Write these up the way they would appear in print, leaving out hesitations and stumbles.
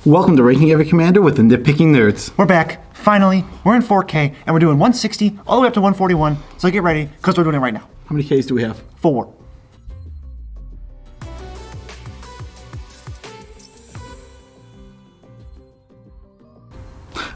Welcome to Ranking Every Commander with the Nitpicking Nerds. We're back. Finally, we're in 4K, and we're doing 160 all the way up to 141. So get ready, because we're doing it right now. How many Ks do we have? 4.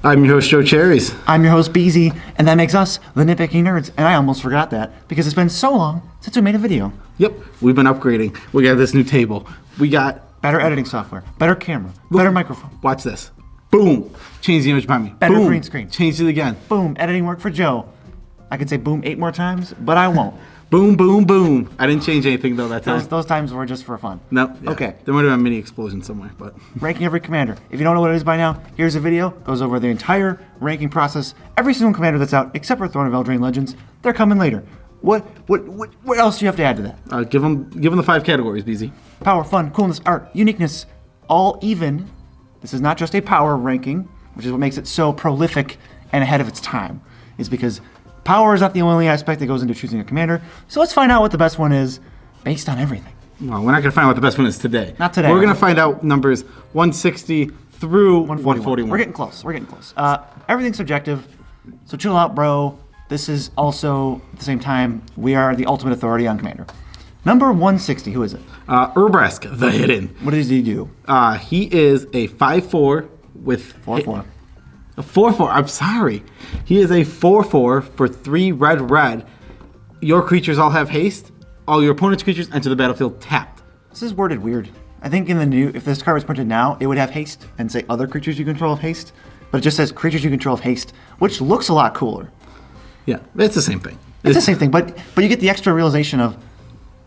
I'm your host, Joe Cherries. I'm your host, BZ, and that makes us the Nitpicking Nerds. And I almost forgot that, because it's been so long since we made a video. Yep, we've been upgrading. We got this new table. We got... Better editing software, better camera, better microphone. Watch this. Boom. Change the image behind me. Better Boom. green screen. Change it again. Boom, editing work for Joe. I could say boom 8 more times, but I won't. Boom, boom, boom. I didn't change anything, though, that time. Those times were just for fun. No. Yeah. Okay. There might have been a mini explosion somewhere, but... Ranking every commander. If you don't know what it is by now, here's a video. Goes over the entire ranking process. Every single commander that's out, except for Throne of Eldraine Legends. They're coming later. What else do you have to add to that? Give them the 5 categories, BZ. Power, fun, coolness, art, uniqueness, all even. This is not just a power ranking, which is what makes it so prolific and ahead of its time. Is because power is not the only aspect that goes into choosing a commander. So let's find out what the best one is based on everything. Well, we're not going to find out what the best one is today. Not today. We're going to find out numbers 160 through 141. We're getting close. We're getting close. Everything's subjective, so chill out, bro. This is also, at the same time, we are the ultimate authority on commander. Number 160, who is it? Urbrask, the Hidden. What does he do? He is a 5/4 with... 4/4. A 4/4, I'm sorry. He is a 4/4 for 3 red. Your creatures all have haste. All your opponent's creatures enter the battlefield tapped. This is worded weird. I think in the new, if this card was printed now, it would have haste and say other creatures you control have haste. But it just says creatures you control have haste, which looks a lot cooler. Yeah, it's the same thing. It's the same thing, but you get the extra realization of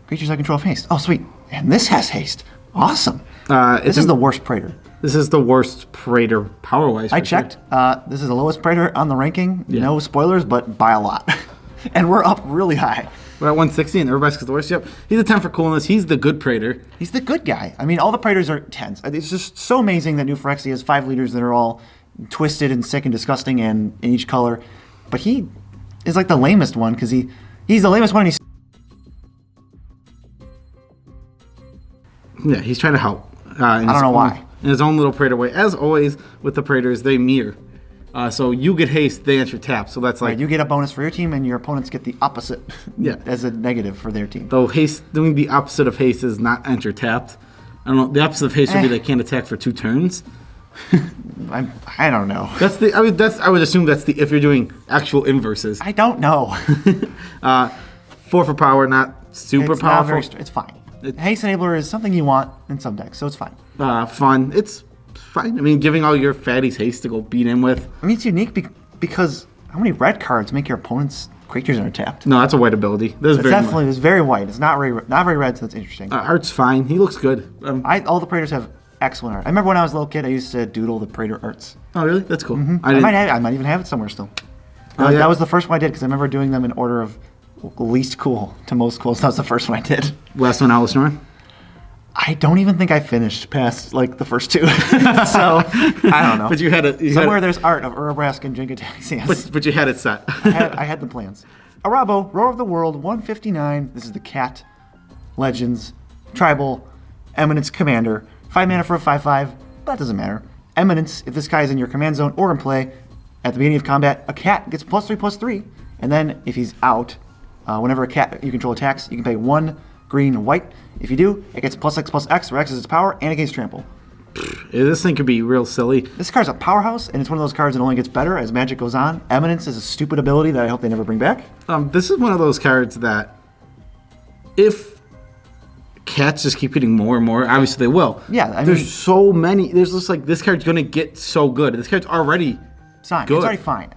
creatures I control have haste. Oh, sweet. And this has haste. Awesome. This is the worst Praetor. This is the worst Praetor power-wise. I checked. This is the lowest Praetor on the ranking. Yeah. No spoilers, but by a lot. And we're up really high. We're at 160 and Urbrask is the worst. Yep. He's a 10 for coolness. He's the good Praetor. He's the good guy. I mean, all the Praetors are 10s. It's just so amazing that New Phyrexia has 5 leaders that are all twisted and sick and disgusting and in each color. But he is like the lamest one because he's the lamest one and he's... Yeah, he's trying to help. I don't know why. In his own little Praetor way. As always, with the Praetors, they mirror. So you get haste, they enter tap. So that's like... Right, you get a bonus for your team, and your opponents get the opposite as a negative for their team. Though haste, doing the opposite of haste is not enter tapped. I don't know. The opposite of haste would be they can't attack for 2 turns. I don't know. That's the. I would assume that's the if you're doing actual inverses. I don't know. 4 for power, not super powerful. It's fine. Haste Enabler is something you want in some decks, so it's fine. Fun. It's fine. I mean, giving all your fatties haste to go beat in with. I mean, it's unique because how many red cards make your opponent's creatures untapped? No, that's a white ability. It's very white. It's not very red, so that's interesting. Art's fine. He looks good. All the Praetors have excellent art. I remember when I was a little kid, I used to doodle the Praetor arts. Oh, really? That's cool. Mm-hmm. I might even have it somewhere still. That was the first one I did because I remember doing them in order of least cool to most cool. So that was the first one I did. Last one, Alice Norn? I don't even think I finished past like the first 2. So I don't know. But you had it. Somewhere there's art of Urbrask and Jinka Taxias. But you had it set. I had the plans. Arabo, Roar of the World, 159. This is the Cat Legends Tribal Eminence Commander. 5 mana for a 5/5. That doesn't matter. Eminence, if this guy is in your command zone or in play, at the beginning of combat, a cat gets +3/+3. And then if he's out, whenever a cat you control attacks, you can pay 1 green, white. If you do, it gets +X/+X, where X is its power, and it gains trample. This thing could be real silly. This card's a powerhouse, and it's one of those cards that only gets better as Magic goes on. Eminence is a stupid ability that I hope they never bring back. This is one of those cards that if cats just keep getting more and more, obviously they will. Yeah, there's so many. There's just like, this card's going to get so good. This card's already good. It's already fine.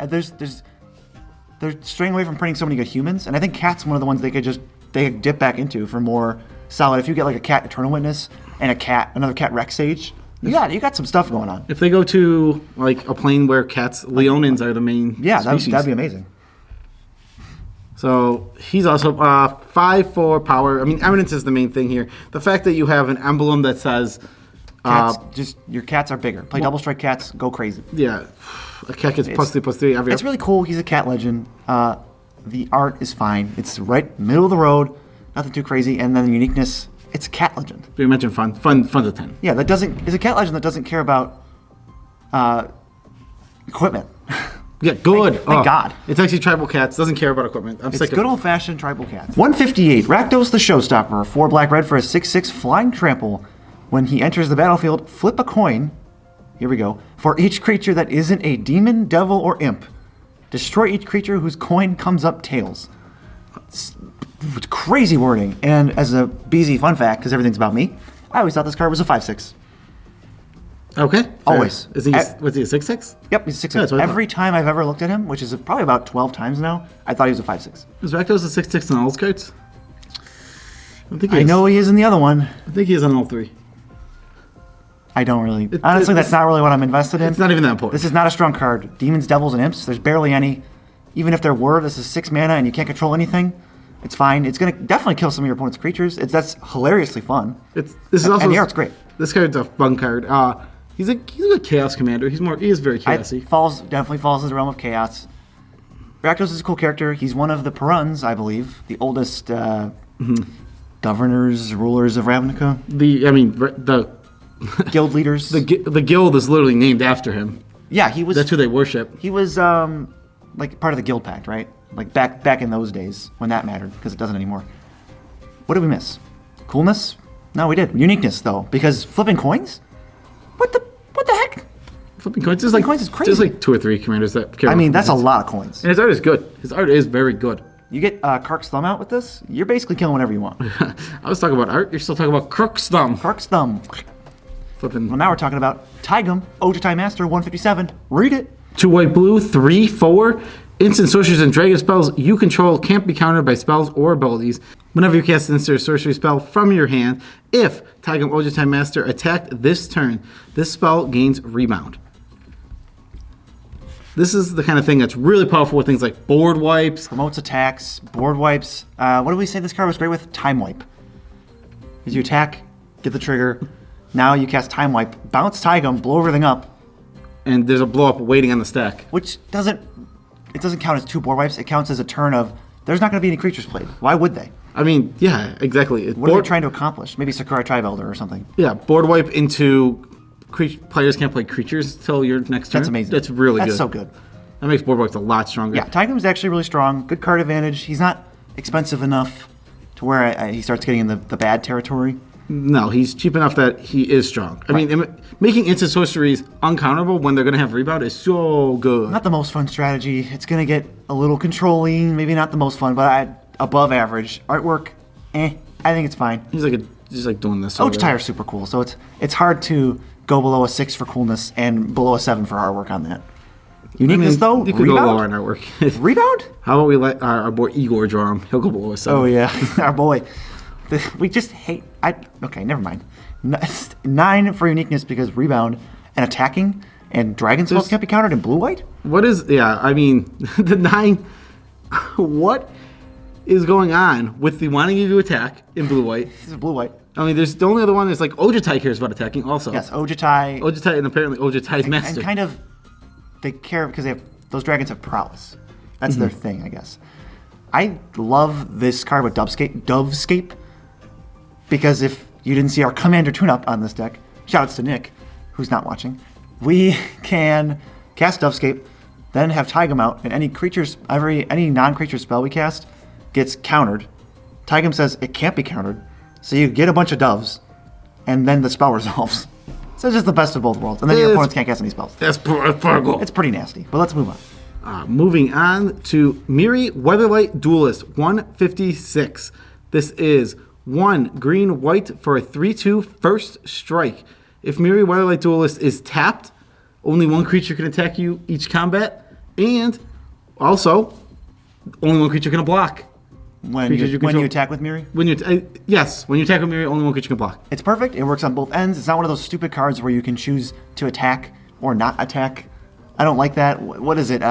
They're straying away from printing so many good humans, and I think cat's one of the ones they could dip back into for more solid. If you get like a cat Eternal Witness and another cat Rex Sage, you got some stuff going on. If they go to like a plane where cats, Leonins are the main species. that'd be amazing. So he's also 5 for power. I mean, Eminence is the main thing here. The fact that you have an emblem that says your cats are bigger. Play double strike cats, go crazy. Yeah, a cat gets +3/+3 every. It's really cool. He's a cat legend. The art is fine. It's right middle of the road, nothing too crazy, and then the uniqueness. It's a cat legend. You mentioned fun to 10. Yeah, that doesn't is a cat legend that doesn't care about Equipment. Yeah, good. Thank God. It's actually tribal cats. Doesn't care about equipment. I'm It's sick good of old-fashioned tribal cats. 158. Rakdos the Showstopper. 4 black-red for a 6/6 flying trample. When he enters the battlefield, flip a coin. Here we go. For each creature that isn't a demon, devil, or imp. Destroy each creature whose coin comes up tails. It's crazy wording. And as a BZ fun fact, because everything's about me, I always thought this card was a 5/6. Okay. Fair. Always. Was he a 6/6? Yep, he's a 6/6. Yeah, that's what I Every time I've ever looked at him, which is probably about 12 times now, I thought he was a 5/6. Is Rakdos a 6/6 on all his cards? I think he I is. know he is in the other one. I think he is on all 3. I don't really. Honestly, that's not really what I'm invested in. It's not even that important. This is not a strong card. Demons, devils, and imps. There's barely any. Even if there were, this is 6 mana and you can't control anything. It's fine. It's gonna definitely kill some of your opponent's creatures. That's hilariously fun. This is also and the art's great. This card's a fun card. He's a good chaos commander. He is very chaosy. Definitely falls in the realm of chaos. Rakdos is a cool character. He's one of the Peruns, I believe, the oldest governors, rulers of Ravnica. The Guild leaders. the guild is literally named after him. Yeah, he was. That's who they worship. He was like part of the guild pact, right? Like back in those days when that mattered, because it doesn't anymore. What did we miss? Coolness? No, we did. Uniqueness, though, because flipping coins? What the heck? Flipping coins is like coins is crazy. There's like 2 or 3 commanders that care. I about mean, that's a coins. lot of coins. And his art is good. His art is very good. You get Kark's Thumb out with this, you're basically killing whatever you want. I was talking about art. You're still talking about Crook's Thumb. Kark's Thumb. Flipping. Well, now we're talking about Tagum, Ojutai Master, 157. Read it. 2 white blue, 3/4. Instant sorceries and dragon spells you control can't be countered by spells or abilities. Whenever you cast an instant or sorcery spell from your hand, if Tagum Ojutai Master attacked this turn, this spell gains rebound. This is the kind of thing that's really powerful with things like board wipes. Promotes attacks, board wipes. What did we say this card was great with? Time Wipe. As you attack, get the trigger. Now you cast Time Wipe, bounce Tagum, blow everything up. And there's a blow up waiting on the stack. Which doesn't count as 2 board wipes. It counts as a turn of, there's not going to be any creatures played. Why would they? I mean, yeah, exactly. What are they trying to accomplish? Maybe Sakura Trivelder or something. Yeah, board wipe into players can't play creatures until your next turn. That's amazing. That's really good. That's so good. That makes board wipes a lot stronger. Yeah, Tagum's actually really strong. Good card advantage. He's not expensive enough to where he starts getting in the bad territory. No, he's cheap enough that he is strong. I mean, making instant sorceries uncounterable when they're going to have rebound is so good. Not the most fun strategy. It's going to get a little controlling. Maybe not the most fun, but above average. Artwork, I think it's fine. He's like doing this. Ojutai are super cool, so it's hard to go below a 6 for coolness and below a 7 for artwork on that. Uniqueness, though, you could rebound? go lower on artwork. Rebound? How about we let our boy Igor draw him? He'll go below a 7. Oh, yeah. Our boy. We just hate... Okay, never mind. 9 for uniqueness because rebound and attacking and dragon spells can't be countered in blue-white? What is... Yeah, I mean, the 9... What is going on with the wanting you to attack in blue-white? This is blue-white. I mean, there's the only other one is like Ojutai cares about attacking also. Yes, Ojutai. Ojutai and apparently Ojutai's master. And kind of... They care because those dragons have prowess. That's their thing, I guess. I love this card with Dovescape. Because if you didn't see our Commander tune-up on this deck, shoutouts to Nick, who's not watching, we can cast Dovescape, then have Tagum out, and any non-creature spell we cast gets countered. Tagum says it can't be countered, so you get a bunch of doves, and then the spell resolves. So it's just the best of both worlds, and then your opponents can't cast any spells. That's cool. It's pretty nasty, but let's move on. Moving on to Miry Weatherlight Duelist 156. This is 1 green white for a 3/2 first strike. If Miry Weatherlight Duelist is tapped, only 1 creature can attack you each combat, and also only 1 creature can block. When you attack with Miry? When you attack with Miry, only 1 creature can block. It's perfect. It works on both ends. It's not one of those stupid cards where you can choose to attack or not attack. I don't like that. What is it?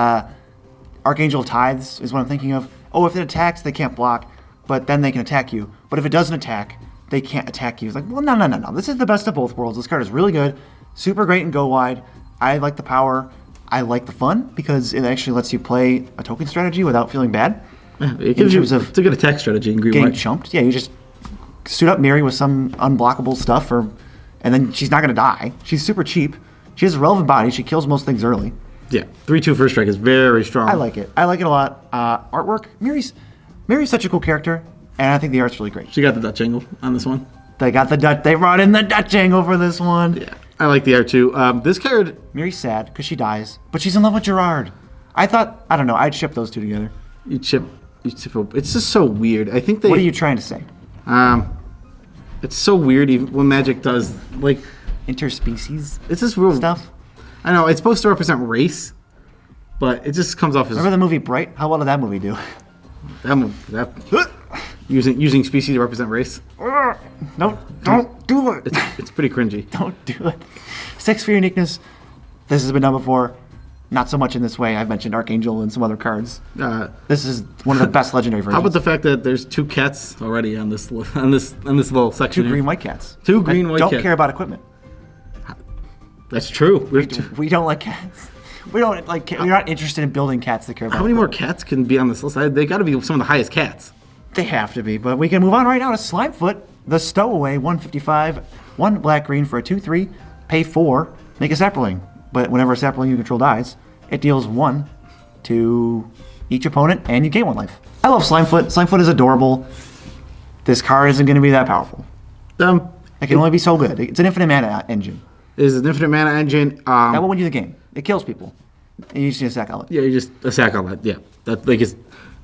Archangel of Tithes is what I'm thinking of. Oh, if it attacks, they can't block, but then they can attack you. But if it doesn't attack, they can't attack you. It's like, well, no. This is the best of both worlds. This card is really good. Super great and go wide. I like the power. I like the fun because it actually lets you play a token strategy without feeling bad. Yeah, it's a good attack strategy in green getting white. chumped. Yeah, you just suit up Miry with some unblockable stuff, and then she's not going to die. She's super cheap. She has a relevant body. She kills most things early. Yeah, 3/2 first strike is very strong. I like it. I like it a lot. Artwork. Miry's such a cool character, and I think the art's really great. She got the Dutch angle on this one. They brought in the Dutch angle for this one. Yeah, I like the art too. This card. Miry's sad because she dies, but she's in love with Gerard. I don't know. I'd ship those two together. You chip. It's just so weird. I think they. What are you trying to say? It's so weird even when Magic does like interspecies. It's just real stuff. I know it's supposed to represent race, but it just comes off as. Remember the movie Bright? How well did that movie do? Using species to represent race. No, don't do it. It's pretty cringy. Don't do it. 6 for uniqueness. This has been done before. Not so much in this way. I've mentioned Archangel and some other cards. This is one of the best legendary versions. How about the fact that there's 2 cats already on this little section? 2 green white cats. 2 green white cats. Don't care about equipment. That's true. We don't like cats. We don't like. We're not interested in building cats that care about. How many more cats can be on this list? They got to be some of the highest cats. They have to be, but we can move on right now to Slimefoot, the Stowaway, 155, 1 black green for a 2/3, pay 4, make a sapling. But whenever a sapling you control dies, it deals 1 to each opponent, and you gain 1 life. I love Slimefoot. Slimefoot is adorable. This card isn't going to be that powerful. It can only be so good. It's an infinite mana engine. It is an infinite mana engine. That will win you the game. It kills people. And you just need a sack outlet. Yeah, you just a sack outlet. Yeah,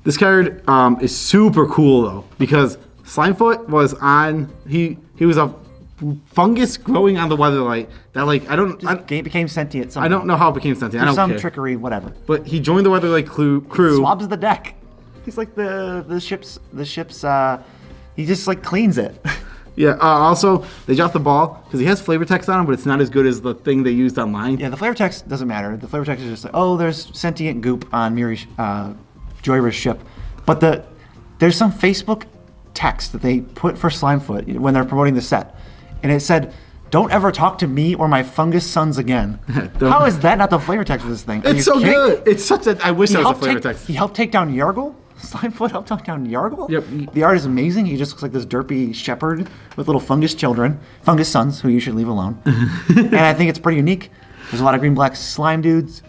this card is super cool though because Slimefoot was on. He was a fungus growing on the Weatherlight that It became sentient somehow. I don't know how it became sentient. I don't some care. trickery, whatever. But he joined the Weatherlight crew. Swabs the deck. He's like the ship's. He just like cleans it. Yeah. Also, they dropped the ball because he has flavor text on him, but it's not as good as the thing they used online. Yeah, the flavor text doesn't matter. The flavor text is just like, oh, there's sentient goop on Miry's Joyra's ship, but there's some Facebook text that they put for Slimefoot when they're promoting the set, and it said, "Don't ever talk to me or my fungus sons again." How is that not the flavor text for this thing? It's so good. It's such a. I wish that was a flavor text. He helped take down Yargle. Slimefoot helped take down Yargle. Yep. The art is amazing. He just looks like this derpy shepherd with little fungus sons, who you should leave alone. And I think it's pretty unique. There's a lot of green-black slime dudes,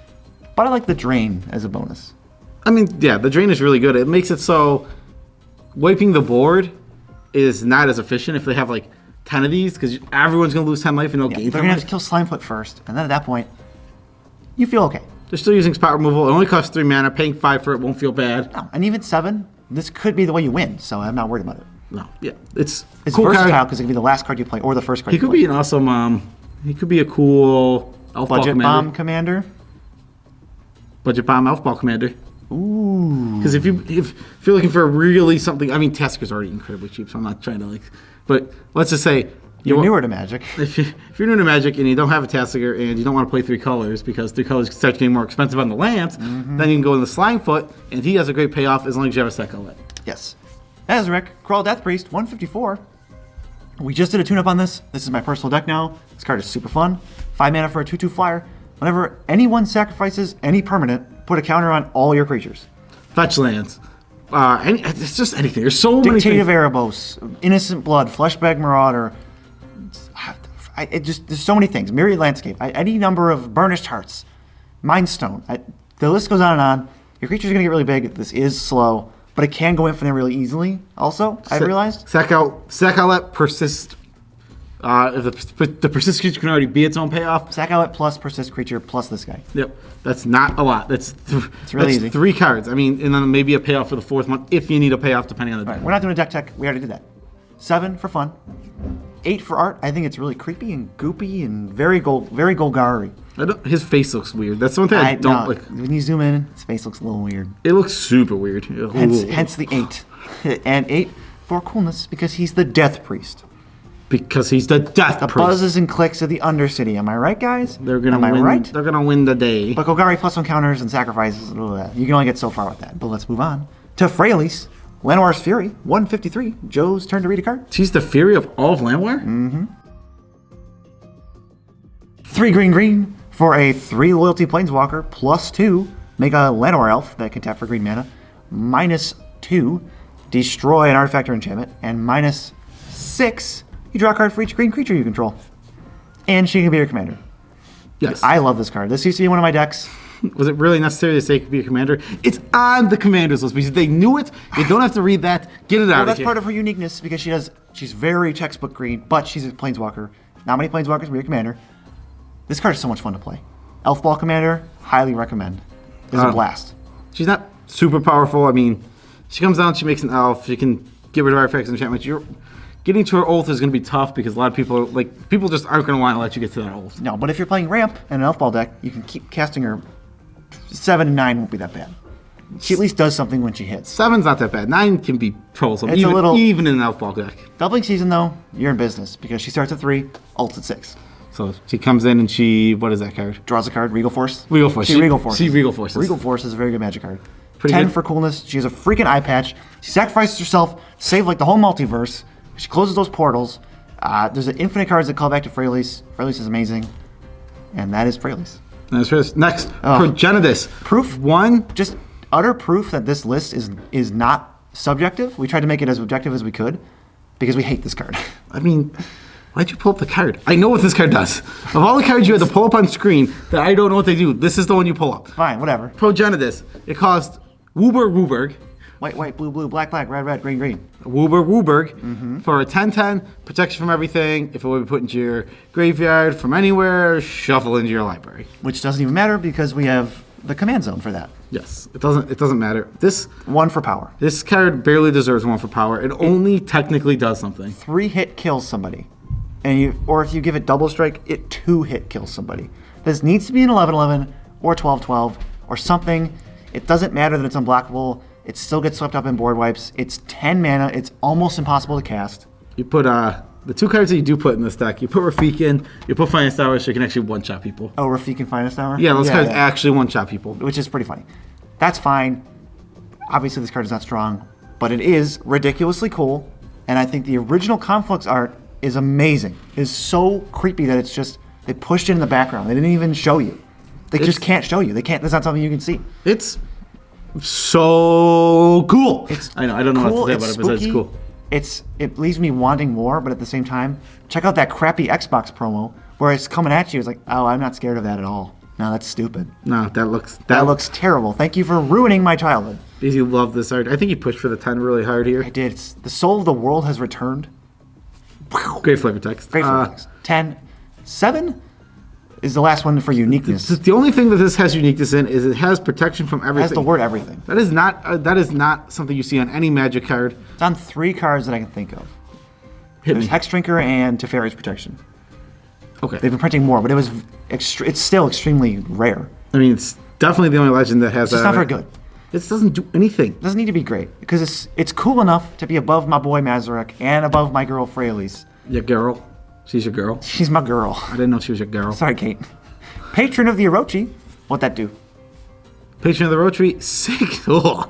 but I like the drain as a bonus. I mean, yeah, the drain is really good. It makes it so wiping the board is not as efficient if they have like 10 of these because everyone's going to lose 10 life and they'll gain 10 They're going to life. have to kill Slimefoot first, and then at that point, you feel okay. They're still using spot removal. It only costs 3 mana. Paying 5 for it won't feel bad. No, and even 7, this could be the way you win, so I'm not worried about it. No, yeah, it's cool versatile because it could be the last card you play or the first card He you could play. be an awesome, he could be a cool elf Budget ball bomb commander. Budget bomb elf ball commander. Ooh. Because if you're looking for really something, I mean, Tesker's already incredibly cheap, so I'm not trying to but let's just say you're newer to Magic. If you're new to Magic and you don't have a Tassiger and you don't want to play 3 colors because 3 colors start getting more expensive on the lands, then you can go in the Slimefoot, and he has a great payoff as long as you have a second outlet. Yes. Ezreal, Crawl Death Priest, 154. We just did a tune-up on this. This is my personal deck now. This card is super fun. 5 mana for a 2/2 flyer. Whenever anyone sacrifices any permanent, put a counter on all your creatures. Fetch lands. It's just anything. There's so many things. Dictative Erebos, Innocent Blood, Fleshbag Marauder. There's so many things. Miry Landscape, any number of Burnished Hearts, Mind Stone. The list goes on and on. Your creatures are going to get really big. This is slow, but it can go infinite really easily. Also, I've realized. Sack outlet, persist. If the persist creature can already be its own payoff. Sack outlet plus persist creature plus this guy. Yep, that's not a lot. It's really easy. 3 cards. I mean, and then maybe a payoff for the 4th one if you need a payoff depending on the deck. Right, we're not doing a deck tech. We already did that. 7 for fun. 8 for art. I think it's really creepy and goopy and very Golgari. His face looks weird. That's the one thing I don't like. When you zoom in, his face looks a little weird. It looks super weird. Hence the 8. And 8 for coolness because he's the Death Priest. Because he's the Death Priest. The buzzes and clicks of the Undercity. Am I right, guys? They're gonna win. Right? They're gonna win the day. But Golgari plus 1 counters and sacrifices. You can only get so far with that. But let's move on to Freyalise. Lanoir's Fury, 153. Joe's turn to read a card. She's the Fury of all of Lanoir? Mm-hmm. 3 green for a 3 loyalty Planeswalker plus 2. Make a Lanoir elf that can tap for green mana. -2. Destroy an artifact or enchantment. And -6. You draw a card for each green creature you control. And she can be your commander. Yes. I love this card. This used to be one of my decks. Was it really necessary to say it could be a commander? It's on the commander's list because they knew it. You don't have to read that. Get it out of That's here. part of her uniqueness because she's very textbook green, but she's a planeswalker. Not many planeswalkers be a commander. This card is so much fun to play. Elf Ball Commander, highly recommend. It's a blast. She's not super powerful. I mean, she comes down, she makes an elf. She can get rid of artifacts and enchantments. Getting to her ult is going to be tough because a lot of people just aren't going to want to let you get to that ult. No, but if you're playing ramp in an Elf Ball deck, you can keep casting her. 7 and 9 won't be that bad. She at least does something when she hits. 7's not that bad. 9 can be troublesome, It's even in an elf ball deck. Doubling season, though, you're in business because she starts at 3, ults at 6. So she comes in and what is that card? Draws a card, Regal Force. Regal Force. She Regal Force. She Regal Forces. Regal Force is a very good magic card. Pretty 10 good. for coolness. She has a freaking eye patch. She sacrifices herself to save like the whole multiverse. She closes those portals. There's an infinite cards that call back to Freyalise. Freyalise is amazing. And that is Freyalise. Next, Progenitus. Proof? 1. Just utter proof that this list is not subjective. We tried to make it as objective as we could because we hate this card. I mean, why'd you pull up the card? I know what this card does. Of all the cards you had to pull up on screen that I don't know what they do, this is the one you pull up. Fine, whatever. Progenitus. It cost Wooberg. White, blue, black, red, green. Wooberg for a 10/10, protection from everything. If it would be put into your graveyard from anywhere, shuffle into your library. Which doesn't even matter because we have the command zone for that. Yes, it doesn't matter. This 1 for power. card barely deserves 1 for power. It only technically does something. 3-hit kills somebody. Or if you give it double strike, it 2-hit kills somebody. This needs to be an 11/11 or 12/12 or something. It doesn't matter that it's unblockable. It still gets swept up in board wipes. It's 10 mana. It's almost impossible to cast. You put the 2 cards that you do put in this deck. You put Rafik in. You put Finest Hour, so you can actually one-shot people. Oh, Rafik and Finest Hour? Yeah, those cards actually one-shot people. Which is pretty funny. That's fine. Obviously, this card is not strong, but it is ridiculously cool. And I think the original Conflux art is amazing. It is so creepy that it's just, they pushed it in the background. They didn't even show you. They just can't show you. They can't. That's not something you can see. It's so cool. I don't know cool, what to say about it, but it's cool. It leaves me wanting more, but at the same time, check out that crappy Xbox promo where it's coming at you. It's like, oh, I'm not scared of that at all. No, that's stupid. No, that looks terrible. Thank you for ruining my childhood. Because you love this art. I think you pushed for the 10 really hard here. I did. The soul of the world has returned. Great flavor text. 10. 7 is the last one for uniqueness. The only thing that this has uniqueness in is it has protection from everything. It has the word everything. That is not something you see on any Magic card. It's on 3 cards that I can think of. Hit There's me. Hex Drinker and Teferi's Protection. Okay. They've been printing more, but it's still extremely rare. I mean, it's definitely the only legend that has It's just not very good. It doesn't do anything. It doesn't need to be great because it's cool enough to be above my boy Mazarek and above my girl Freyalise. Your girl. She's your girl. She's my girl. I didn't know she was your girl. Sorry, Kate. Patron of the Orochi. What'd that do? Patron of the Rotary, 6. Oh.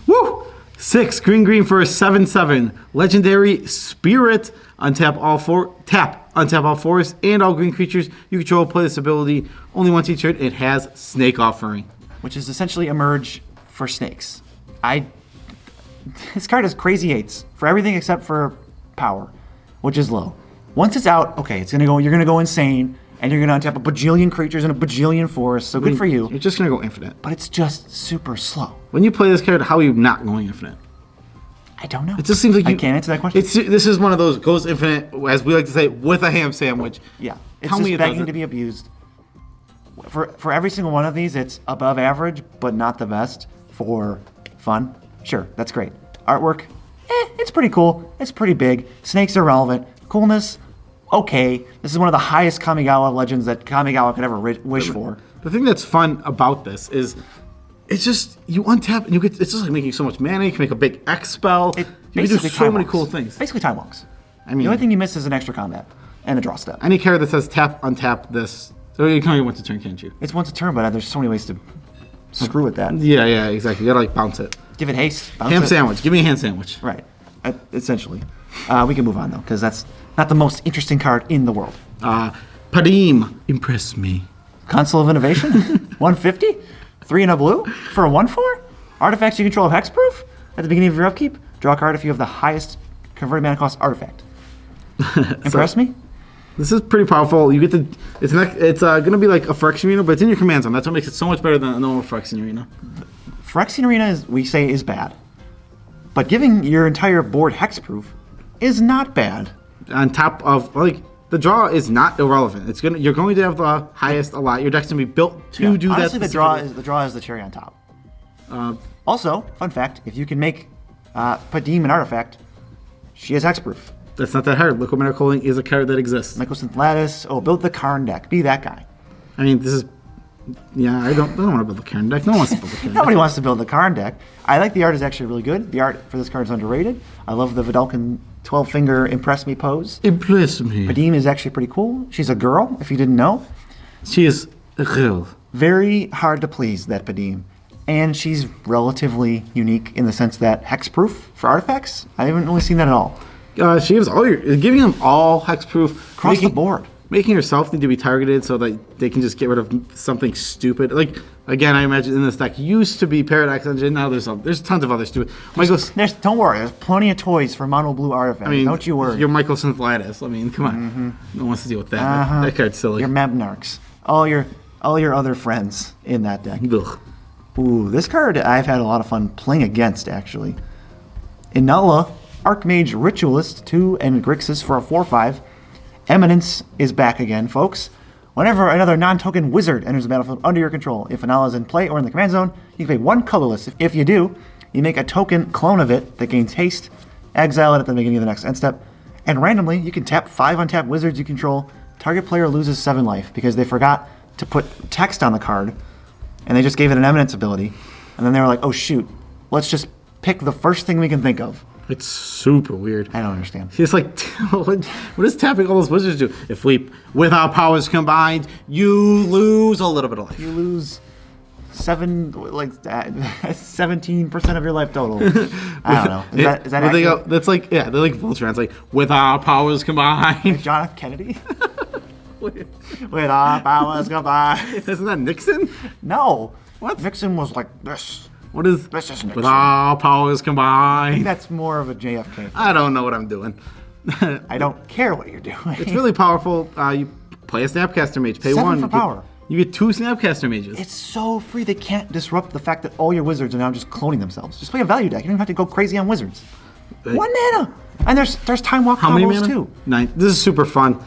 Woo! 6 green for a 7/7. Legendary Spirit. Untap all 4. Untap all 4s and all green creatures you control. Play this ability only once each turn. It has Snake Offering, Which is essentially a merge for snakes. This card has crazy 8s for everything except for power, which is low. Once it's out, okay, you're gonna go insane, and you're gonna untap a bajillion creatures and a bajillion forests. So good for you. You're just gonna go infinite. But it's just super slow. When you play this card, how are you not going infinite? I don't know. It just seems like I can't answer that question. This is one of those goes infinite, as we like to say, with a ham sandwich. Yeah, it's Tell me just it begging doesn't. to be abused. For every single one of these, it's above average, but not the best. For fun, sure, that's great. Artwork, it's pretty cool. It's pretty big. Snakes are relevant. Coolness, okay. This is one of the highest Kamigawa legends that Kamigawa could ever wish for. The thing that's fun about this is, it's just you untap and you get. It's just like making so much mana. You can make a big X spell. You can do Basically so time many walks. cool things. Basically time walks. I mean, The only thing you miss is an extra combat and a draw step. any card that says tap, untap this. So you can only once a turn, can't you? It's once a turn, but there's so many ways to screw with that. Yeah, exactly. You gotta like bounce it. Give it haste. Bounce Ham it. sandwich. Give me a hand sandwich. Right. Essentially. We can move on, though, because that's not the most interesting card in the world. Padeen, impress me. Console of Innovation? 150? 3 and a blue? For a 1/4? Artifacts you control of hexproof? At the beginning of your upkeep, draw a card if you have the highest converted mana cost artifact. Impress me? This is pretty powerful. You get to it's gonna be like a Phyrexian Arena, but it's in your command zone. That's what makes it so much better than a normal Phyrexian Arena. Phyrexian Arena is bad, but giving your entire board hexproof is not bad. On top of like the draw is not irrelevant. You're going to have the highest a lot. Your deck's gonna be built to do honestly, that. Honestly, the draw is the cherry on top. Also, fun fact: if you can make Padeen an artifact, she has hexproof. That's not that hard. Liquid Mana Cooling is a card that exists. Mycosynth Lattice. Oh, build the Karn deck. Be that guy. I mean, this is. Yeah, I don't want to build the Karn deck. No one wants to build the Karn deck. Nobody wants to build the Karn deck. I like the art is actually really good. The art for this card is underrated. I love the Vidalcan 12-finger Impress Me pose. Impress me. Padeen is actually pretty cool. She's a girl, if you didn't know. She is a girl. Very hard to please, that Padeen. And she's relatively unique in the sense that hexproof for artifacts, I haven't really seen that at all. She gives giving them all hexproof. Across the board. Making herself need to be targeted so that they can just get rid of something stupid. Like, again, I imagine in this deck used to be Paradox Engine. Now there's tons of other stupid. Don't worry, there's plenty of toys for mono blue artifacts. I mean, don't you worry. Your Mycosynth Lattice. I mean, come on. No one wants to deal with that. That card's silly. Your Mabnarks. All your other friends in that deck. Ugh. Ooh, this card I've had a lot of fun playing against, actually. Inala, Archmage Ritualist, 2 and Grixis for a 4/5. Eminence is back again, folks. Whenever another non-token wizard enters the battlefield under your control, if Inala is in play or in the command zone, you can play 1 colorless. If you do, you make a token clone of it that gains haste, exile it at the beginning of the next end step, and randomly you can tap 5 untapped wizards you control. Target player loses 7 life because they forgot to put text on the card, and they just gave it an Eminence ability, and then they were like, oh shoot, let's just pick the first thing we can think of. It's super weird. I don't understand. It's like, what does tapping all those wizards do? If with our powers combined, you lose a little bit of life. You lose 17% of your life total. I don't know. Is that accurate? That's like, yeah, they're like Voltron. It's like, with our powers combined. John F. Kennedy? With our powers combined. Isn't that Nixon? No. What? Nixon was like this. What is This is Nixon. with our powers I think combined? that's more of a JFK. I don't know what I'm doing. I don't care what you're doing. It's really powerful. You play a Snapcaster Mage. Pay 7 1. for power. You get 2 Snapcaster Mages. It's so free. They can't disrupt the fact that all your wizards are now just cloning themselves. Just play a value deck. You don't even have to go crazy on wizards. 1 mana. And there's Time Walk How many combos mana? too. 9. This is super fun.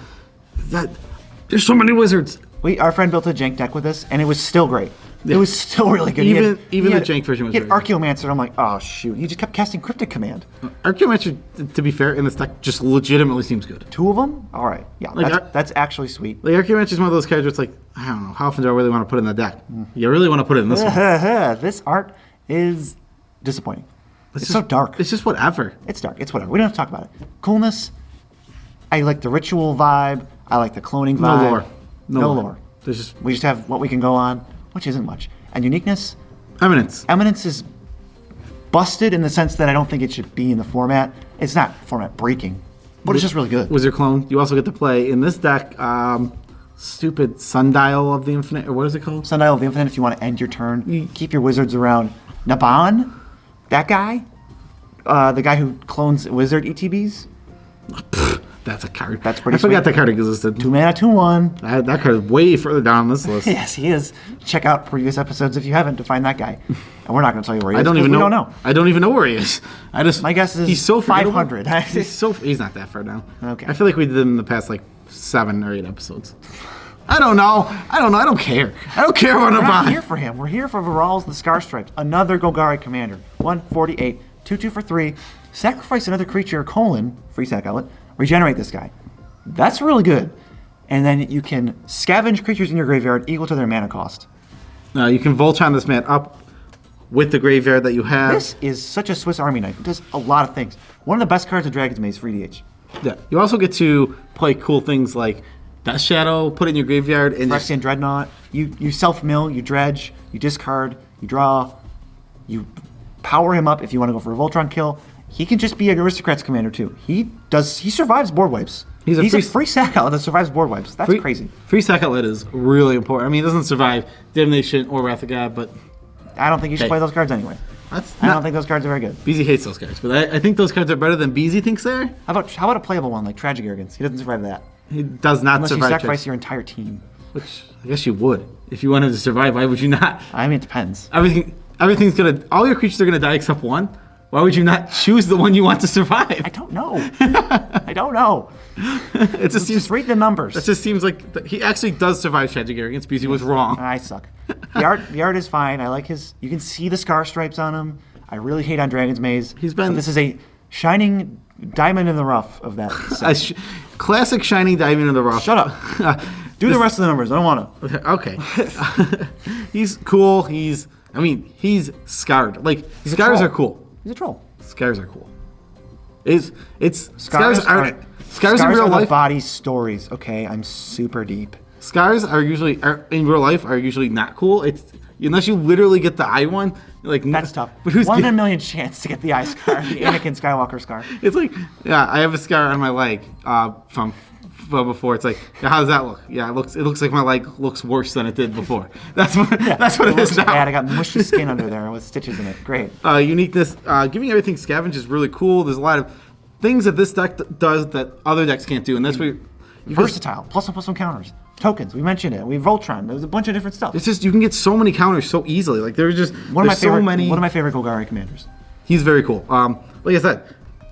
There's so many wizards. Our friend built a jank deck with this, and it was still great. Yeah. It was still really good. Even he the had, jank version was He had very good. Archaeomancer, and I'm like, oh shoot. He just kept casting Cryptic Command. Archaeomancer, to be fair, in this deck just legitimately seems good. 2 of them? All right. Yeah, Like, that's actually sweet. Like, Archaeomancer is one of those cards where it's like, I don't know, how often do I really want to put it in the deck? You really want to put it in this one. This art is disappointing. It's so dark. It's just whatever. It's dark. It's whatever. We don't have to talk about it. Coolness. I like the ritual vibe. I like the cloning vibe. No lore. No lore. There's just We just have what we can go on, which isn't much. And uniqueness. Eminence. Eminence is busted in the sense that I don't think it should be in the format. It's not format breaking, but it's just really good. Wizard Clone. You also get to play in this deck, stupid Sundial of the Infinite, or what is it called? Sundial of the Infinite, if you want to end your turn, keep your wizards around. Naban, that guy, the guy who clones wizard ETBs. That's a card. That's pretty I forgot sweet. that card existed. 2 mana, 2/1. That card is way further down on this list. Yes, he is. Check out previous episodes if you haven't to find that guy. And we're not going to tell you where he is. I don't even 'cause know. We don't know. I don't even know where he is. My guess is he's so forgettable. 500. He's not that far down. Okay. I feel like we did him in the past like 7 or 8 episodes. I don't know. I don't care. I don't care what We're I'm not on. here for him. We're here for Viral's the Scar Stripes, another Golgari commander. 148, 2/2 for 3. Sacrifice another creature, free sack outlet. Regenerate this guy. That's really good. And then you can scavenge creatures in your graveyard equal to their mana cost. You can Voltron this man up with the graveyard that you have. This is such a Swiss Army knife. It does a lot of things. One of the best cards in Dragon's Maze, free DH. Yeah. You also get to play cool things like Death Shadow, put it in your graveyard, and Phyrexian Dreadnought. You self-mill, you dredge, you discard, you draw, you power him up if you want to go for a Voltron kill. He can just be an Aristocrats commander too. He survives board wipes. He's a free sack outlet that survives board wipes. That's crazy. Free sack outlet is really important. I mean, it doesn't survive Damnation or Wrath of God, but I don't think you should play those cards anyway. I don't think those cards are very good. Beezy hates those cards, but I think those cards are better than Beezy thinks they are. How about a playable one like Tragic Arrogance? He doesn't survive that. He does not Unless you survive. sacrifice your entire team. Which I guess you would. If you wanted to survive, why would you not? I mean, it depends. Everything's gonna. All your creatures are gonna die except one. Why would you not choose the one you want to survive? I don't know. I don't know. It just seems. Just read the numbers. It just seems like he actually does survive tragic arrogance because he was wrong. I suck. The art is fine. I like his. You can see the scar stripes on him. I really hate on Dragon's Maze. This is a shining diamond in the rough of that set. Classic shining diamond in the rough. Shut up. Do the rest of the numbers. I don't want to. Okay. He's cool. He's scarred. Like, scars are cool. He's a troll. Scars are cool. Scars Scars in real are life. the body stories. Okay, I'm super deep. Scars are usually in real life are usually not cool. It's unless you literally get the eye one. Like That's tough. But 1 in a million chance to get the eye scar, the Anakin Skywalker scar. It's like, yeah, I have a scar on my leg from before. It's like, yeah, how does that look? Yeah, it looks like my leg looks worse than it did before. That's what it is now. Bad. I got mushy skin under there with stitches in it. Great. Uniqueness, giving everything scavenge is really cool. There's a lot of things that this deck does that other decks can't do, and that's where versatile. +1/+1 counters. Tokens. We mentioned it. We have Voltron. There's a bunch of different stuff. It's just you can get so many counters so easily. Like there's one of my favorite Golgari commanders. He's very cool. Like I said,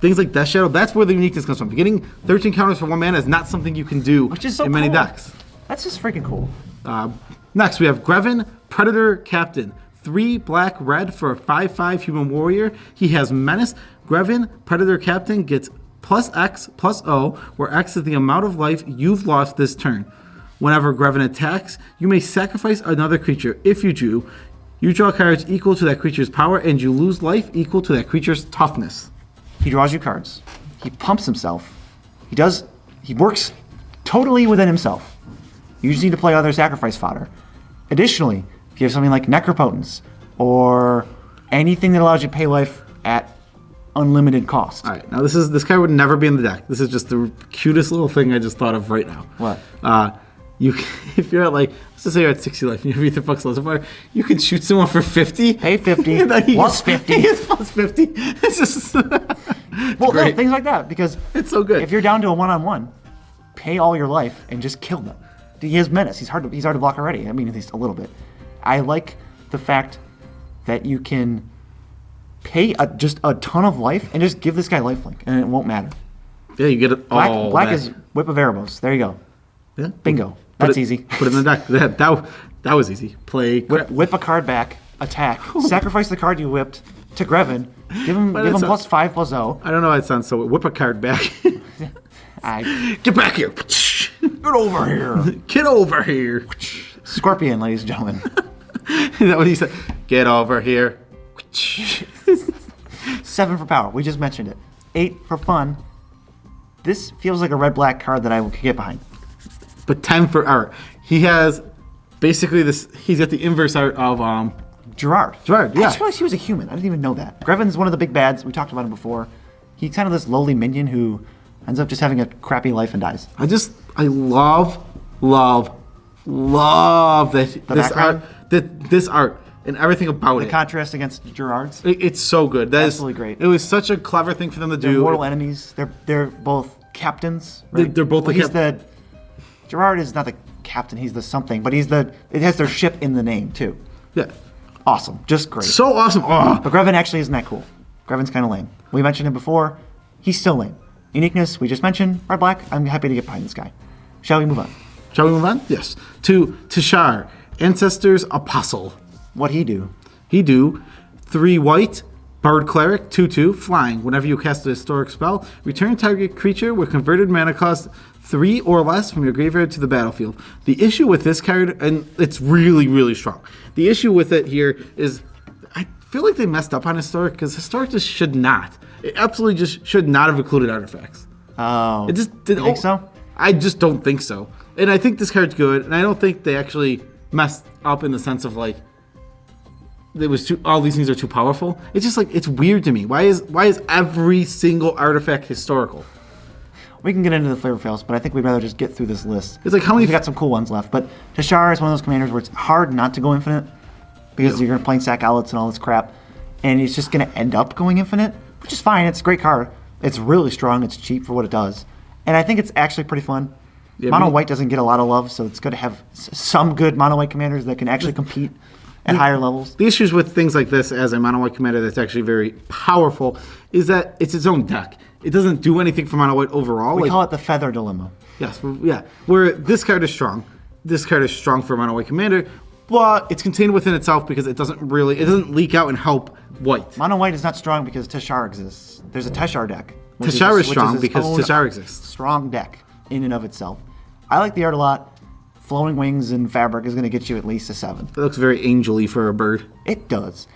things like Death Shadow, that's where the uniqueness comes from. Getting 13 counters for 1 mana is not something you can do in many decks. That's just freaking cool. Next, we have Greven, Predator Captain. 3 black red for a 5/5 human warrior. He has Menace. Greven, Predator Captain, gets +X/+O, where X is the amount of life you've lost this turn. Whenever Greven attacks, you may sacrifice another creature. If you do, you draw cards equal to that creature's power, and you lose life equal to that creature's toughness. He draws you cards. He pumps himself. He works totally within himself. You just need to play other sacrifice fodder. Additionally, if you have something like Necropotence or anything that allows you to pay life at unlimited cost. All right, now this card would never be in the deck. This is just the cutest little thing I just thought of right now. What? If you're at let's just say you're at 60 life and you have Ether Flux Fire, you can shoot someone for 50. Pay 50 plus 50. He is plus 50. It's just no, things like that, because it's so good. If you're down to a 1-on-1, pay all your life and just kill them. He has Menace. He's hard to block already. I mean, at least a little bit. I like the fact that you can pay just a ton of life and just give this guy lifelink, and it won't matter. Yeah, you get it all. Black is Whip of Erebos. There you go. Yeah. Bingo. That's easy. Put it in the deck. That was easy. Play. Whip a card back. Attack. Sacrifice the card you whipped to Greven. Give him +5/+0. I don't know why it sounds so. Whip a card back. Get back here. Get over here. Get over here. Scorpion, ladies and gentlemen. Is that what he said? Get over here. 7 for power. We just mentioned it. 8 for fun. This feels like a red-black card that I could get behind. But 10 for art. He has basically this. He's got the inverse art of Gerard. Gerard, yeah. I just realized he was a human. I didn't even know that. Greven's one of the big bads. We talked about him before. He's kind of this lowly minion who ends up just having a crappy life and dies. I love that this art and everything about it. The contrast against Gerard's. It's so good. That absolutely great. It was such a clever thing for them to do. They're mortal enemies. They're both captains. Right? They're both Gerard is not the captain. He's the something, but it has their ship in the name too. Yeah. Awesome. Just great. So awesome. Oh. But Greven actually isn't that cool. Greven's kind of lame. We mentioned him before. He's still lame. Uniqueness, we just mentioned. Red black. I'm happy to get behind this guy. Shall we move on? Yes. To Tushar, Ancestors Apostle. What'd he do? 3 white, Bard Cleric, 2/2, flying. Whenever you cast a historic spell, return target creature with converted mana cost 3 or less from your graveyard to the battlefield. The issue with this card, and it's really, really strong. The issue with it here is I feel like they messed up on historic because historic just should not. It absolutely just should not have included artifacts. Oh. It just didn't. You think so? I just don't think so. And I think this card's good, and I don't think they actually messed up in the sense of all these things are too powerful. It's just it's weird to me. Why is every single artifact historical? We can get into the flavor fails, but I think we'd rather just get through this list. It's how many? We got some cool ones left, but Tushar is one of those commanders where it's hard not to go infinite because you're playing sack outlets and all this crap, and it's just going to end up going infinite, which is fine. It's a great card. It's really strong. It's cheap for what it does, and I think it's actually pretty fun. Mono white doesn't get a lot of love, so it's good to have some good mono white commanders that can actually compete at higher levels. The issues with things like this as a mono white commander that's actually very powerful is that it's its own deck. It doesn't do anything for mono white overall. We call it the feather dilemma. Yes, yeah. Where this card is strong. This card is strong for a mono white commander, but it's contained within itself because it doesn't leak out and help white. Mono white is not strong because Tushar exists. There's a Tushar deck. Tushar is strong because Tushar exists. Strong deck in and of itself. I like the art a lot. Flowing wings and fabric is going to get you at least a 7. It looks very angel-y for a bird. It does.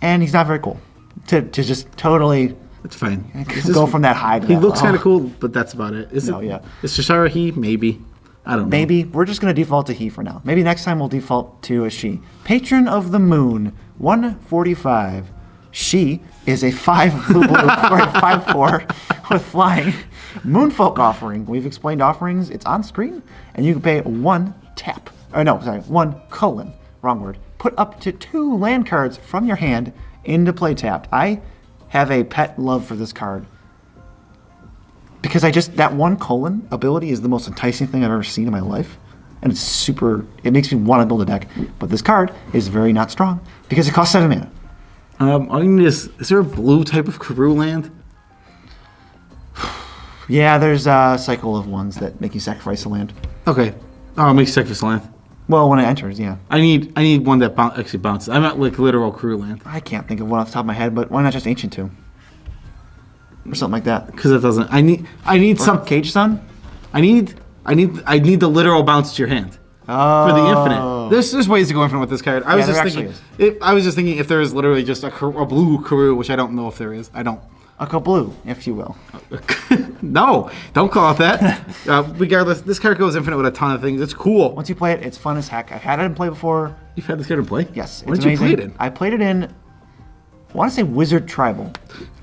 And he's not very cool. To just totally... It's fine. Go from that high to He that looks low. kind of cool, but that's about it. Is Tushar a he? Maybe. I don't know. Maybe. We're just going to default to he for now. Maybe next time we'll default to a she. Patron of the Moon, 145. She is a 5 blue for a 5/4 with flying. Moonfolk offering. We've explained offerings. It's on screen, and you can pay 1 tap. Or no, sorry, 1 colon. Wrong word. Put up to 2 land cards from your hand into play tapped. I have a pet love for this card. Because that 1 colon ability is the most enticing thing I've ever seen in my life. And it makes me want to build a deck. But this card is very not strong because it costs 7 mana. All you need is there a blue type of Karoo land? Yeah, there's a cycle of ones that make you sacrifice a land. Okay. Oh, it makes sacrifice a land. Well, when it enters, yeah. I need one that actually bounces. I'm not like literal Karoo land. I can't think of one off the top of my head, but why not just Ancient Tomb? Or something like that. Because it doesn't. I need some Cage Sun. I need the literal bounce to your hand for the infinite. There's ways to go infinite with this card. I was just thinking if there is literally just a blue Karoo, which I don't know if there is. I don't. A Kabloo, if you will. No, don't call it that. Regardless, this card goes infinite with a ton of things. It's cool. Once you play it, it's fun as heck. I've had it in play before. You've had this card in play? Yes, What it's did amazing. you play it in? I played it in, I want to say Wizard Tribal.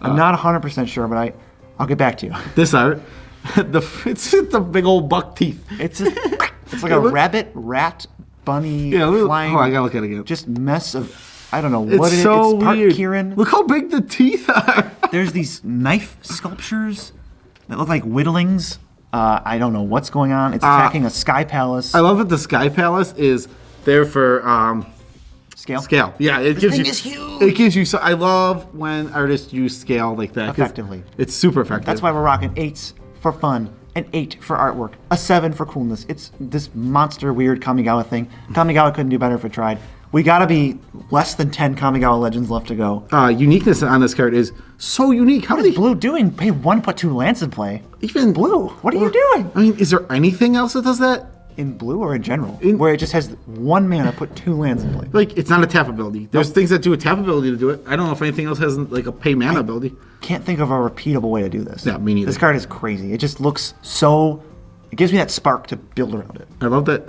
I'm not 100% sure, but I'll get back to you. This art, it's the big old buck teeth. It's like a rabbit, rat, bunny, flying. Oh, I gotta look at it again. Just mess of, I don't know It's what it is. so It's part weird. Kieran. Look how big the teeth are. There's these knife sculptures that look like whittlings. I don't know what's going on. It's attacking a sky palace. I love that the Sky Palace is there for Scale. Yeah, it This gives thing you. is huge. It gives you. So I love when artists use scale like that. 'cause Effectively. It's super effective. That's why we're rocking 8s for fun, an 8 for artwork, a 7 for coolness. It's this monster weird Kamigawa thing. Kamigawa couldn't do better if it tried. We gotta be less than 10 Kamigawa Legends left to go. Uniqueness on this card is so unique. How What is blue doing? Pay 1, put 2 lands in play. even Blue, what are you doing? I mean, is there anything else that does that? In blue or in general? Where it just has 1 mana, put 2 lands in play. Like, it's not a tap ability. There's things that do a tap ability to do it. I don't know if anything else has like a pay mana ability. Can't think of a repeatable way to do this. Yeah, me neither. This card is crazy. It just looks so... It gives me that spark to build around it. I love that.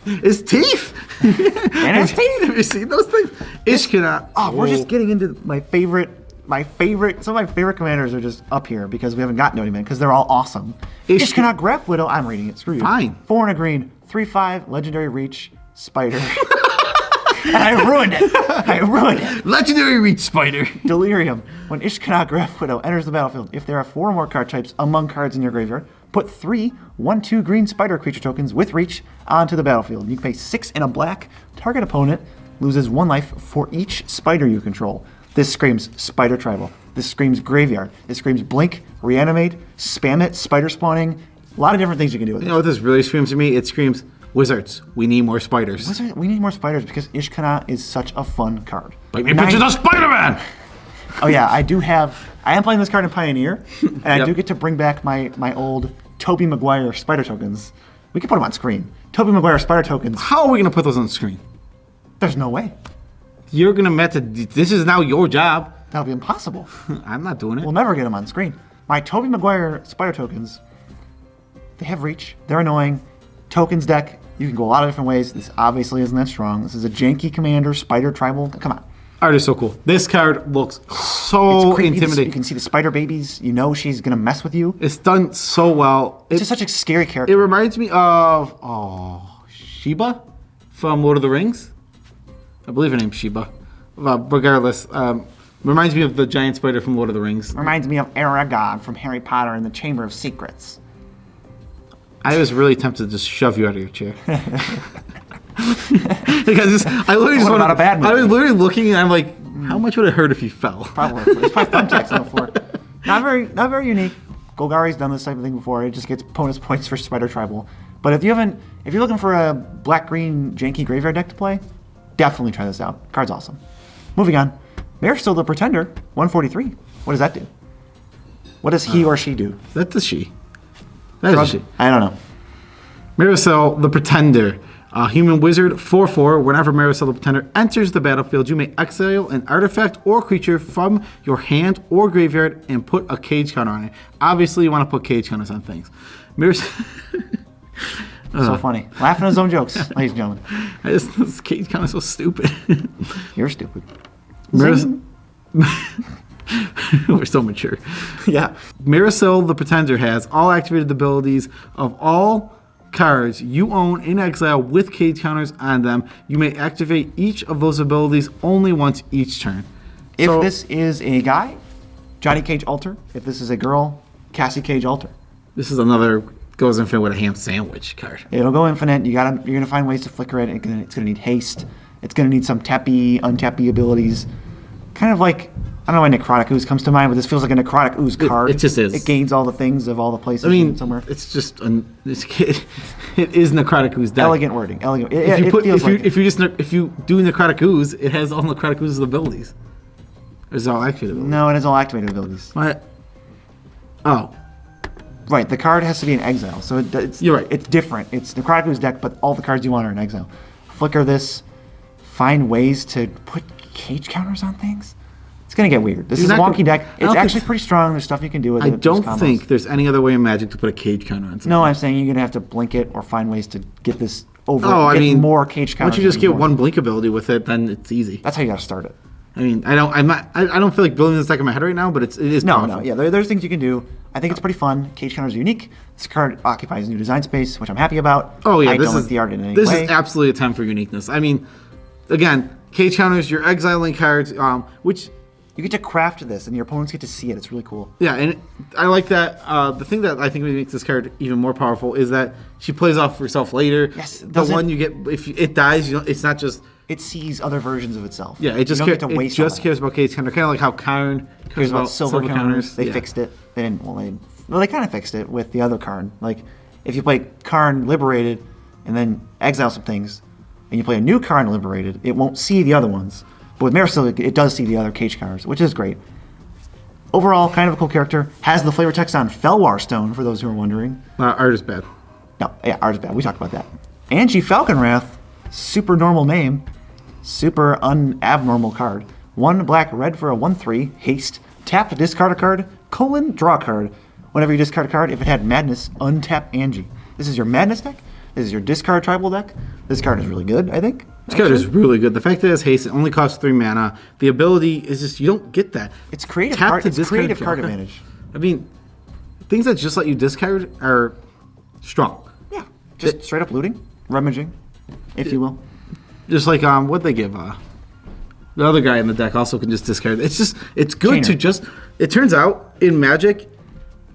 It's teeth. And it's teeth. Have you seen those things? Ishkana. Oh, we're just getting into my favorite. Some of my favorite commanders are just up here because we haven't gotten to any because they're all awesome. Ishkana Graph Widow. I'm reading it. Screw you. Fine. 4 and a green. 3/5. Legendary Reach. Spider. And I ruined it. Legendary Reach Spider. Delirium. When Ishkana Graph Widow enters the battlefield, if there are 4 or more card types among cards in your graveyard, put 3 1/2 green spider creature tokens with reach onto the battlefield. You can pay 6 and a black. Target opponent loses 1 life for each spider you control. This screams Spider Tribal. This screams Graveyard. This screams Blink, Reanimate, Spam It, Spider Spawning. A lot of different things you can do with it. You know what this really screams to me? It screams Wizards. We need more spiders. We need more spiders because Ishkana is such a fun card. Bite me pictures of Spider-Man! Oh yeah, I am playing this card in Pioneer, and I do get to bring back my old Tobey Maguire spider tokens. We can put them on screen. Tobey Maguire spider tokens. How are we going to put those on the screen? There's no way. You're going to this is now your job. That'll be impossible. I'm not doing it. We'll never get them on screen. My Tobey Maguire spider tokens, they have reach. They're annoying. Tokens deck, you can go a lot of different ways. This obviously isn't that strong. This is a janky commander, spider tribal. Come on. Art is so cool. This card looks so intimidating. You can see the spider babies. You know she's going to mess with you. It's done so well. It's just such a scary It character. reminds me of Sheba from Lord of the Rings. I believe her name's Sheba. Regardless, reminds me of the giant spider from Lord of the Rings. Reminds me of Aragog from Harry Potter and the Chamber of Secrets. I was really tempted to just shove you out of your chair. Because I literally just Not a bad movie. I was literally looking and I'm like, how much would it hurt if you fell? Probably. There's probably thumbtacks on the floor. Not very unique. Golgari's done this type of thing before. It just gets bonus points for Spider Tribal. But if you're looking for a black-green janky graveyard deck to play, definitely try this out. Card's awesome. Moving on. Marisol the Pretender, 143. What does that do? What does he or she do? That's a she. That is a she. I don't know. Marisol the Pretender. Human wizard, 4/4. Whenever Marisol the Pretender enters the battlefield, you may exile an artifact or creature from your hand or graveyard and put a cage counter on it. Obviously, you want to put cage counters on things. Marisol... So funny. Laughing at his own jokes, ladies and gentlemen. This cage counter is so stupid. You're stupid. We're so mature. Yeah. Marisol the Pretender has all activated abilities of all cards you own in exile with cage counters on them. You may activate each of those abilities only once each turn. If this is a guy, Johnny Cage Alter. If this is a girl, Cassie Cage Alter. This is another goes infinite with a ham sandwich card. It'll go infinite. You're gonna find ways to flicker it. It's gonna need haste. It's gonna need some tappy, untappy abilities. Kind of like, I don't know why Necrotic Ooze comes to mind, but this feels like a Necrotic Ooze card. It just is. It gains all the things of all the places. I mean, somewhere. it's just it is Necrotic Ooze deck. Elegant wording. Elegant. If you do Necrotic Ooze, it has all Necrotic Ooze's abilities. It's all activated abilities. No, it has all activated abilities. What? Oh. Right, the card has to be in exile, so it's You're right. It's different. It's Necrotic Ooze deck, but all the cards you want are in exile. Flicker this. Find ways to put cage counters on things. It's gonna get weird. This is a wonky deck. It's actually pretty strong. There's stuff you can do with it. I don't think there's any other way in Magic to put a cage counter on something. No, I'm saying you're gonna have to blink it or find ways to get this over. Oh, I mean, more cage counters. Once you just get one blink ability with it, then it's easy. That's how you gotta start it. I mean, I don't feel like building this deck in my head right now, but it is powerful. Yeah, there's things you can do. I think it's pretty fun. Cage counters are unique. This card occupies new design space, which I'm happy about. Oh yeah, I don't like the art in any way. This is absolutely a time for uniqueness. I mean, again, cage counters, you're exiling cards, which you get to craft this, and your opponents get to see it. It's really cool. Yeah, and I like that. The thing that I think makes this card even more powerful is that she plays off herself later. Yes, the one you get if it dies, it's not just. It sees other versions of itself. Yeah, it just cares about cage counter. Kind of like how Karn cares about silver counters. They fixed it. They didn't. Well, they kind of fixed it with the other Karn. Like, if you play Karn Liberated and then exile some things, and you play a new Karn Liberated, it won't see the other ones. But with Marisol, it does see the other cage counters, which is great. Overall, kind of a cool character. Has the flavor text on Felwar Stone, for those who are wondering. Art is bad. No, yeah, art is bad. We talked about that. Angie Falconwrath, super normal name, super unabnormal card. 1 black, red for a 1/3, haste. Tap to discard a card, draw a card. Whenever you discard a card, if it had Madness, untap Angie. This is your Madness deck. This is your discard tribal deck. This card is really good, I think. This card is really good. The fact that it has haste, it only costs 3 mana. The ability is just, you don't get that. It's creative card. It's creative card advantage. I mean, things that just let you discard are strong. Yeah, just straight up looting, rummaging, if you will. Just like what they give the other guy in the deck also can just discard. It's good to just. It turns out in Magic,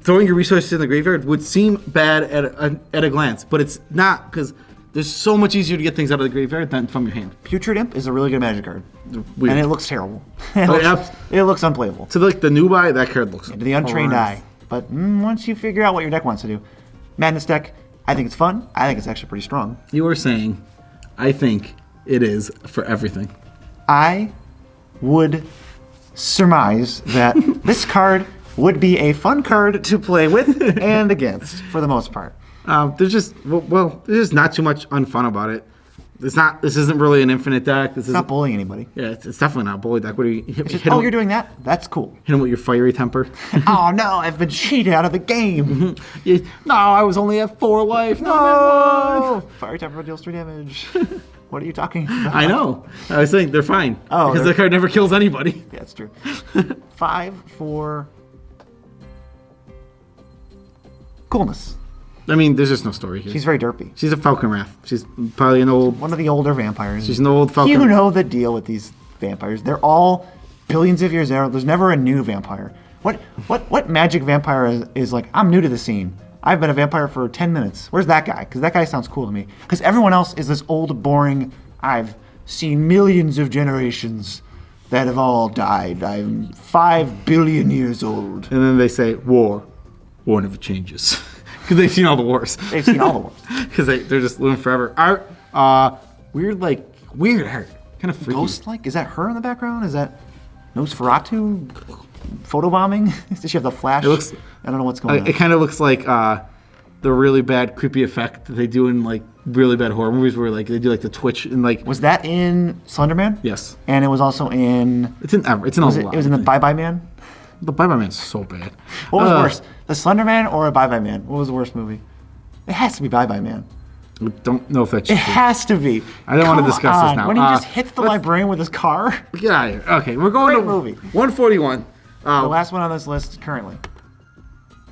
throwing your resources in the graveyard would seem bad at a glance, but it's not, because there's so much easier to get things out of the graveyard than from your hand. Putrid Imp is a really good Magic card, Weird. and it looks terrible. It looks unplayable. To like the new buy, that card looks to the untrained eye. But once you figure out what your deck wants to do, Madness deck, I think it's fun. I think it's actually pretty strong. You were saying, I think it is for everything. I would surmise that this card would be a fun card to play with and against, for the most part. There's just not too much unfun about it. This isn't really an infinite deck. It's not bullying anybody. Yeah, it's definitely not a bully deck. What do you you're doing that? That's cool. Hit him with your fiery temper. Oh no, I've been cheated out of the game. No, I was only at 4 life. No, fiery temper deals 3 damage. What are you talking about? I know. I was saying they're fine. Oh, because the card never kills anybody. Yeah, that's true. 5 for coolness. I mean, there's just no story here. She's very derpy. She's a Falconwrath. She's probably one of the older vampires. She's an old Falcon. You know the deal with these vampires. They're all billions of years old. There's never a new vampire. What Magic vampire is like, I'm new to the scene. I've been a vampire for 10 minutes. Where's that guy? Because that guy sounds cool to me. Because everyone else is this old, boring, I've seen millions of generations that have all died. I'm 5 billion years old. And then they say, war never changes. Because they've seen all the wars. They've seen all the wars. Because they're just living forever. Art, weird art. Kind of freaky. Ghost-like? Is that her in the background? Is that Nosferatu photobombing? Does she have the flash? It looks, I don't know what's going on. It kind of looks like the really bad creepy effect that they do in like really bad horror movies where like they do like the twitch and like. Was that in Slenderman? Yes. And it was also in. It's in a lot. It was in the Bye Bye Man. The Bye Bye Man's so bad. What was worse, the Slenderman or a Bye Bye Man? What was the worst movie? It has to be Bye Bye Man. I don't know if that's It true. has to be. I don't want to discuss this now. When he just hits the librarian with his car. Get out of here. Okay, we're going Great to movie. 141. The last one on this list currently.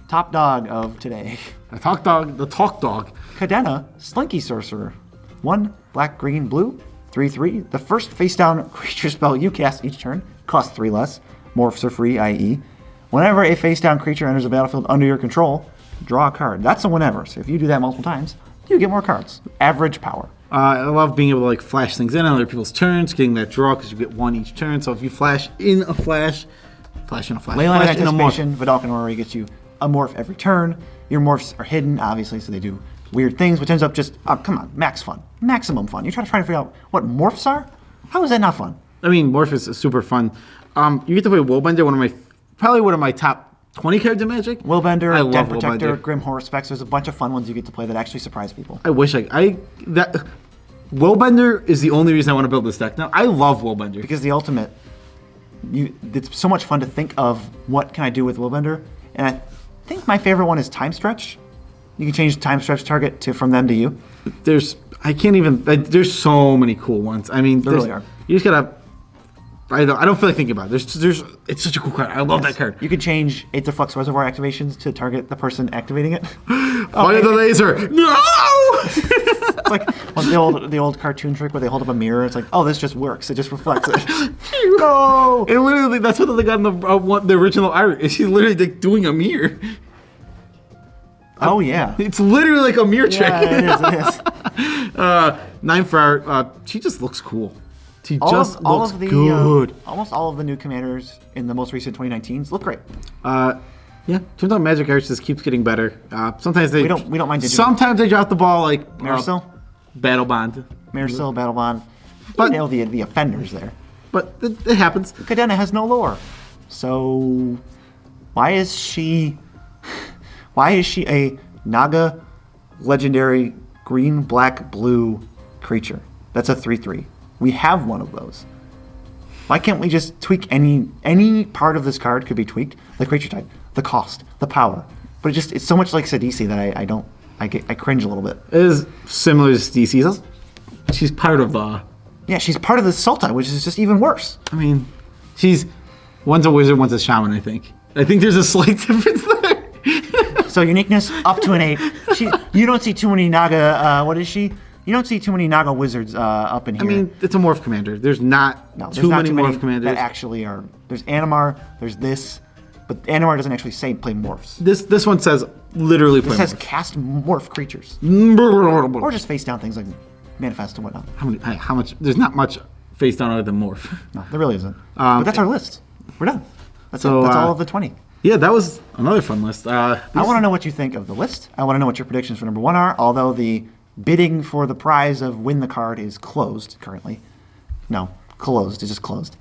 Top dog of today. The talk dog. Kadena, Slinky Sorcerer. 1 black, green, blue. 3/3. The first face down creature spell you cast each turn costs 3 less. Morphs are free, i.e. Whenever a face down creature enters a battlefield under your control, draw a card. That's a whenever. So if you do that multiple times, you get more cards. Average power. I love being able to like flash things in on other people's turns, getting that draw because you get 1 each turn. So if you flash in a flash in a flash, Leyline of flash in a morph. Anticipation, Vidalcan Orrery gets you a morph every turn. Your morphs are hidden, obviously, so they do weird things, which ends up just, come on, max fun. Maximum fun. You're trying to figure out what morphs are? How is that not fun? I mean, morph is super fun. You get to play Willbender, probably one of my top 20 cards in Magic. Willbender, I love Den Protector, Willbender. Grim Horror Specs. There's a bunch of fun ones you get to play that actually surprise people. I wish Willbender is the only reason I want to build this deck. Now, I love Willbender. Because the ultimate, it's so much fun to think of what can I do with Willbender. And I think my favorite one is Time Stretch. You can change Time Stretch target from them to you. There's so many cool ones. I mean, There really are. You just gotta. I don't feel like thinking about it. It's such a cool card. I love that card. You can change Aether Flux Reservoir activations to target the person activating it. Fire the laser! No! It's like the old cartoon trick where they hold up a mirror. It's like, oh, this just works. It just reflects it. No! It literally, that's what they got in the original art. Is she's literally like doing a mirror. Oh yeah. It's literally like a mirror trick. Yeah, it is. 9 for art. She just looks cool. She just looks good. Almost all of the new commanders in the most recent 2019s look great. Yeah, turns out Magic Arts just keeps getting better. Sometimes they We don't mind digital. Sometimes they drop the ball like Marisol, Battle Bond. Marisol, Battle Bond. But- Nail the offenders there. But it happens. Kadena has no lore, so why is she a Naga legendary green, black, blue creature? That's a 3/3. We have one of those. Why can't we just tweak any part of this card could be tweaked? The creature type, the cost, the power. But it's so much like Sidisi that I cringe a little bit. It is similar to DC's. She's part of Yeah, she's part of the Sultai, which is just even worse. I mean, one's a wizard, one's a shaman, I think. I think there's a slight difference there. So uniqueness up to an 8. You don't see too many Naga. What is she? You don't see too many Naga wizards up in here. I mean, it's a morph commander. There's not too many morph commanders. that actually are. There's Animar. There's this, but Animar doesn't actually say play morphs. This one says literally play It says morphs. cast morph creatures, Or or just face down things like manifest and whatnot. how much? There's not much face down other than morph. No, there really isn't. But that's our list. We're done. That's so, it. That's all of the 20. Yeah, that was another fun list. I want to know what you think of the list. I want to know what your predictions for number 1 are. Although the bidding for the prize of win the card is closed currently. No, closed. It's just closed.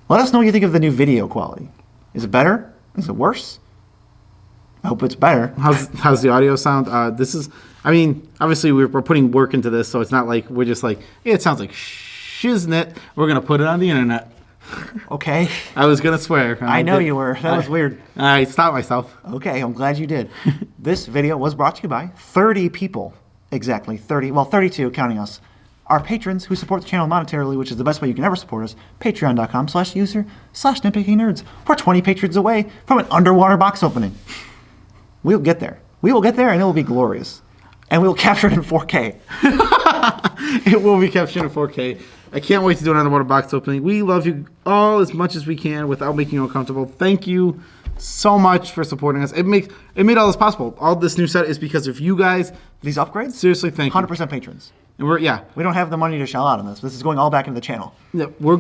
Let us know what you think of the new video quality. Is it better? Is it worse? I hope it's better. How's the audio sound? I mean, obviously we're putting work into this, so it's not like we're just like, yeah, it sounds like shiznit. We're gonna put it on the internet. Okay. I was gonna swear. I know you were. That was weird. I stopped myself. Okay, I'm glad you did. This video was brought to you by 30 people. Exactly, 30. Well, 32, counting us. Our patrons who support the channel monetarily, which is the best way you can ever support us, patreon.com/user/nitpickingnerds. We're 20 patrons away from an underwater box opening. We'll get there. We will get there, and it will be glorious. And we will capture it in 4K. It will be captured in 4K. I can't wait to do an underwater box opening. We love you all as much as we can without making you uncomfortable. Thank you so much for supporting us. It made all this possible. All this new set is because of you guys. These upgrades? Seriously, thank you. 100% patrons. And we don't have the money to shell out on this. This is going all back into the channel. Yeah, we're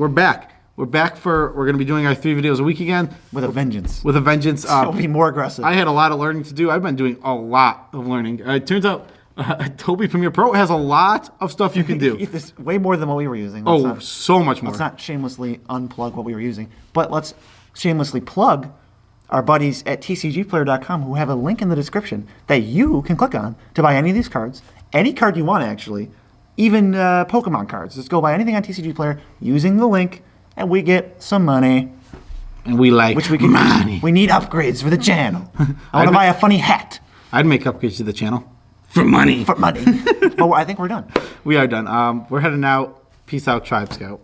back. We're going to be doing our 3 videos a week again. With a vengeance. With a vengeance. It'll be more aggressive. I had a lot of learning to do. I've been doing a lot of learning. It turns out Adobe Premiere Pro has a lot of stuff you can do. It's way more than what we were using. So much more. Let's not shamelessly unplug what we were using, but let's shamelessly plug our buddies at tcgplayer.com who have a link in the description that you can click on to buy any of these cards. Any card you want, actually. Even Pokemon cards. Just go buy anything on TCG Player using the link, and we get some money. And we like which we can money. We need upgrades for the channel. I want to buy a funny hat. I'd make upgrades to the channel. For money. For money. But I think we're done. We are done. We're heading out. Peace out, Tribe Scout.